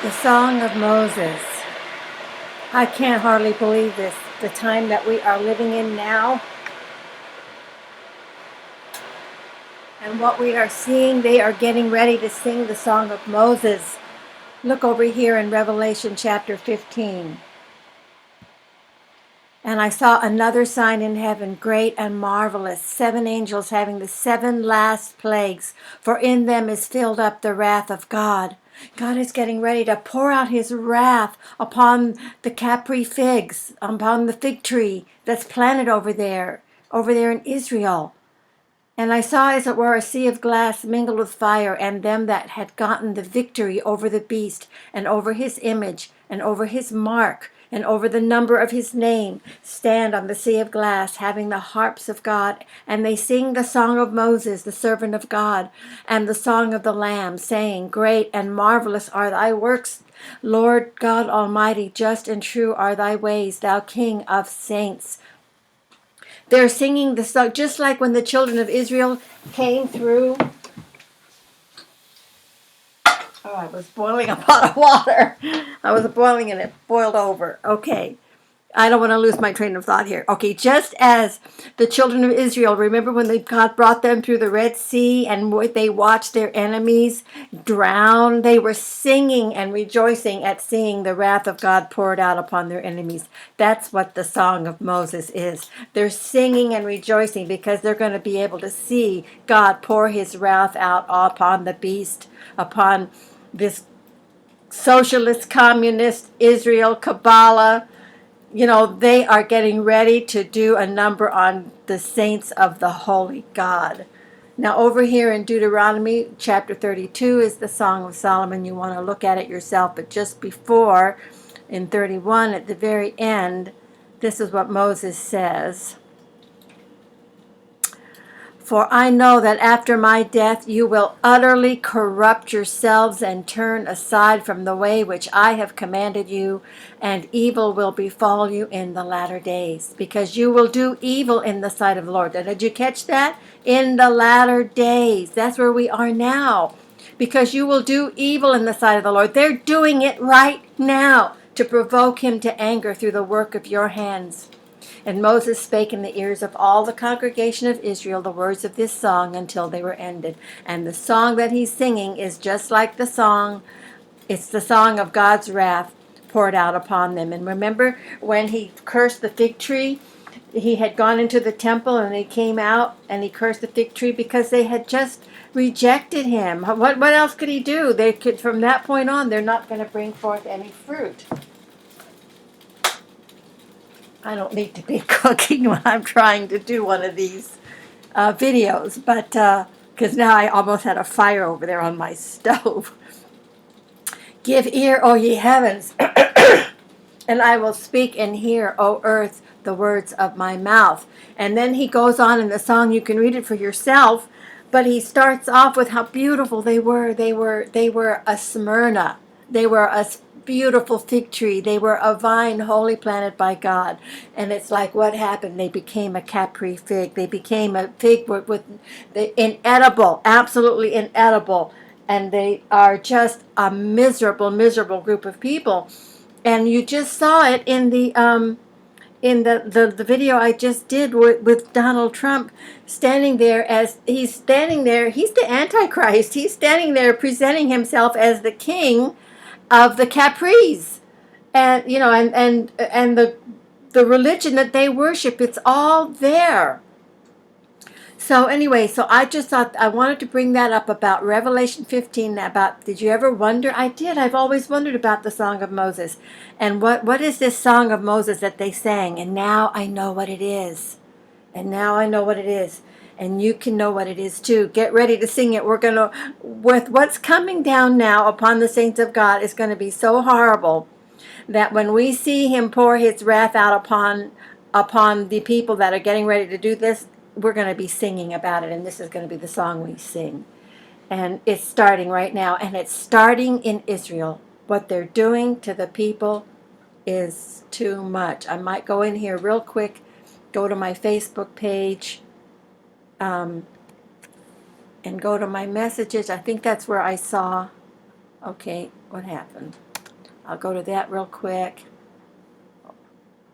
The Song of Moses. I can't hardly believe this. The time that we are living in now and what we are seeing, they are getting ready to sing the Song of Moses. Look over here in Revelation chapter 15. And I saw another sign in heaven, great and marvelous, 7 angels having the 7 last plagues, for in them is filled up the wrath of God. God is getting ready to pour out his wrath upon the Capri figs, upon the fig tree that's planted over there in Israel. And I saw as it were a sea of glass mingled with fire, and them that had gotten the victory over the beast, and over his image, and over his mark, and over the number of his name, stand on the sea of glass, having the harps of God. And they sing the song of Moses, the servant of God, and the song of the Lamb, saying, Great and marvelous are thy works, Lord God Almighty, just and true are thy ways, thou King of saints. They're singing the song just like when the children of Israel came through. Oh, I was boiling a pot of water. I was boiling and it boiled over. Okay. I don't want to lose my train of thought here. Okay, just as the children of Israel, remember when God brought them through the Red Sea and they watched their enemies drown? They were singing and rejoicing at seeing the wrath of God poured out upon their enemies. That's what the Song of Moses is. They're singing and rejoicing because they're going to be able to see God pour his wrath out upon the beast, upon this socialist, communist, Israel, Kabbalah. You know, they are getting ready to do a number on the saints of the Holy God. Now, over here in Deuteronomy chapter 32 is the Song of Solomon. You want to look at it yourself, but just before, in 31, at the very end, this is what Moses says. For I know that after my death you will utterly corrupt yourselves and turn aside from the way which I have commanded you, and evil will befall you in the latter days, because you will do evil in the sight of the Lord. And did you catch that? In the latter days. That's where we are now. Because you will do evil in the sight of the Lord. They're doing it right now to provoke him to anger through the work of your hands. And Moses spake in the ears of all the congregation of Israel the words of this song until they were ended. And the song that he's singing is just like the song. It's the song of God's wrath poured out upon them. And remember when he cursed the fig tree? He had gone into the temple and he came out and he cursed the fig tree because they had just rejected him. What else could he do? They could, from that point on, they're not going to bring forth any fruit. I don't need to be cooking when I'm trying to do one of these videos, but because now I almost had a fire over there on my stove. Give ear, O ye heavens, and I will speak and hear, O earth, the words of my mouth. And then he goes on in the song. You can read it for yourself, but he starts off with how beautiful they were. They were a Smyrna. They were a beautiful fig tree. They were a vine wholly planted by God. And it's like, what happened? They became a Capri fig. They became a fig with the inedible, absolutely inedible. And they are just a miserable, miserable group of people. And you just saw it in the video I just did with Donald Trump standing there as he's standing there. He's the Antichrist. He's standing there presenting himself as the king of the Capris, and you know, and the religion that they worship. It's all there. So anyway, so I just thought I wanted to bring that up about Revelation 15. About, did you ever wonder? I did. I've always wondered about the Song of Moses, and what is this Song of Moses that they sang? And now I know what it is. And now I know what it is. And you can know what it is too. Get ready to sing it. We're going to, with what's coming down now upon the saints of God, is going to be so horrible that when we see him pour his wrath out upon the people that are getting ready to do this, we're going to be singing about it. And this is going to be the song we sing. And it's starting right now. And it's starting in Israel. What they're doing to the people is too much. I might go in here real quick, go to my Facebook page, and go to my messages. I think that's where I saw, okay, what happened? I'll go to that real quick.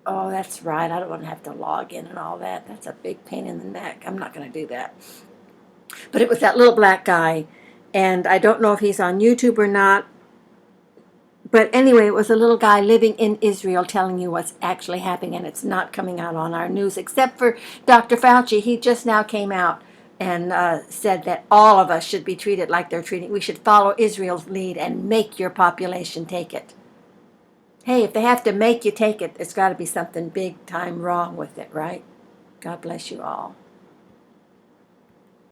Oh, that's right. I don't want to have to log in and all that. That's a big pain in the neck. I'm not going to do that. But it was that little black guy. And I don't know if he's on YouTube or not. But anyway, it was a little guy living in Israel telling you what's actually happening. And it's not coming out on our news, except for Dr. Fauci. He just now came out and said that all of us should be treated like they're treating. We should follow Israel's lead and make your population take it. Hey, if they have to make you take it, there's got to be something big time wrong with it, right? God bless you all.